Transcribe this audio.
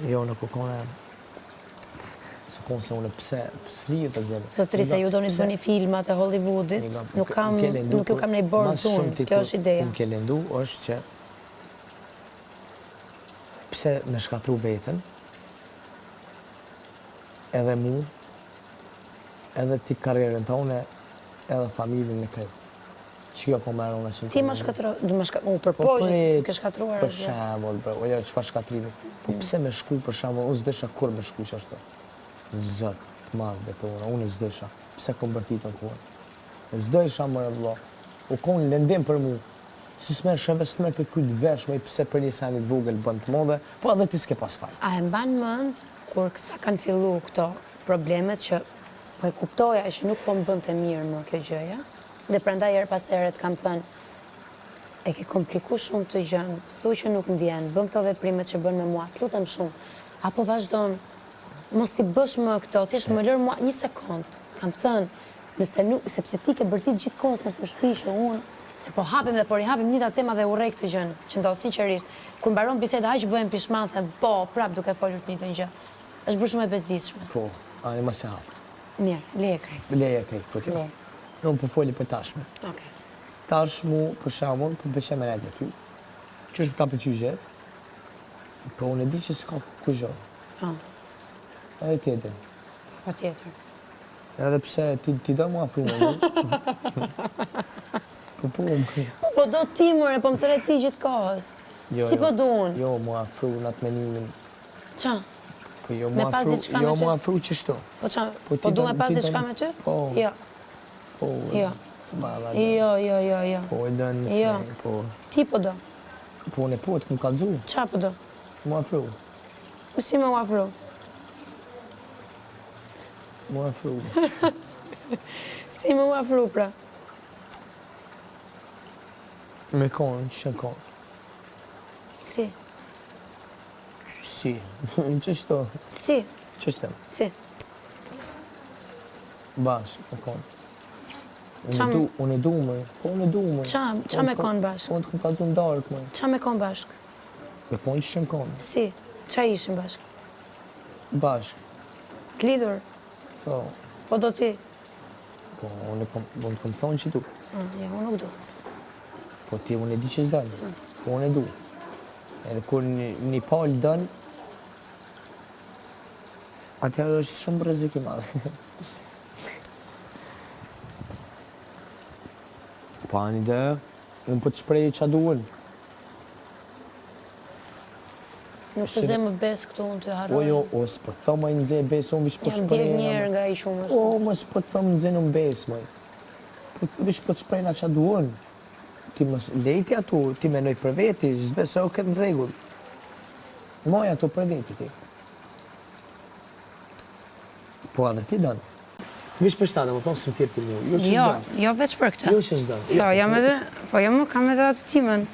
Jo, në kokone, së konë se unë pëse s'lijet të zemë. Zotërisë, ju doni të bëni filmat e Hollywoodit, nuk ju kam nej bordë unë, kjo është ideja. Më ke lëndu është që pse me shkatru vetën, edhe mu, edhe ti karrierën tonë, edhe familjen e krejtë. Që jo po më arona që... Ti më shkatru, unë përpojshë ke shkatruar... Për shembull, bro, jo, çfarë shkatrimi. Po pse me shku, për shembull, unë s'desha kur me shku që ashtu. Zot, madh betona, unë s'desha. Pse kom bërtitën kur? S'dojsha më vëlla. U konë lëndim për mu. Si s'me shëve s'me për kujt vesh, me pse për një sanit vogël bën të modhe, po edhe ti s'ke pas fare. A e mban mend kur sa kanë fillu këto problemet që po e kuptoja që nuk po më bënte mirë më kjo gjëja? Dhe prandaj herë pas herët kam thënë, e ke kompliku shumë të gjën, thu që nuk ndjen, bën këto veprimet që bën me mua, të lutem shumë, apo vazhdon, mos ti bësh më këto, thjesht më lër mua një sekond. Kam thënë, nëse nuk, sepse ti ke bërtit gjithkohës në shtëpi që unë, se po hapim dhe po rihapim njëta tema dhe urrej këtë gjën, që ndodh sinqerisht. Kur mbaron biseda aq bëhem pishman, them, po, prap duke folur të njëjtën gjë. Është bërë shumë e bezdisshme. Po, ani mos e hap. Mirë, leje krejt. Leje krejt, po kjo. Unë po foli për tashme. Okej. Tash mu, për shembull, po pëlqen me radhë ty. Që është ka pëlqyer gjë. Po unë e di që s'ka kujë. Po. Edhe ti e di. Patjetër. Edhe pse ti do mua afrumë. Po do ti more, po më thëre ti gjithkohës. Si po du unë? Jo, mua afru në atë menimin. Qa? Po jo Me pas diçka me ty? Jo, mua afru qështu. Po qa? Po du me pas diçka me ty? Po. Jo. Po. Jo. Jo. Po e dënë Jo. Po. Ti po do? Po unë e po të më kalzu. Qa po do? Mua afru. Si me u afru? Mua afru. Si me u afru pra? Me konë, që konë. Si? Si? Qështu? Si? Qështem? Si? Bashkë, me konë. Unë e du me. Po unë e du me. Qa me konë bashkë? Unë të këmë kalzu në dark me. Qa me konë bashkë? Me konë që shën konë. Si? Qa ishën bashkë? Bashkë. T'lidhur? Po. Po do ti? Po, unë të këmë thonë që tu. Ja, unë nuk du. Po ti unë e di që s'dënë. Po unë e du. Edhe kur një palë dënë, atëherë është shumë rrezik i madh. Po anë ide, unë po të shprej që duhen. Nuk të zemë besë këtu unë të harroj. O jo, o s'po të thëmë në zë besë, unë vish po shprej. Jam njerë nga i shumë. O, më s'po të thëmë në zë në besë, mëj. Vish po të shprej nga që duhen. Ti më lejti atu, ti menoj për veti, zbesë o këtë në regull. Moj ato për veti ti. Po adhe ti dënë. Vish për shtatë, më thonë së më thjerë të një. Jo që s'dënë. Jo, veç për këta. Jo që s'dënë. Jo, jam edhe, po jam më kam edhe atë timen.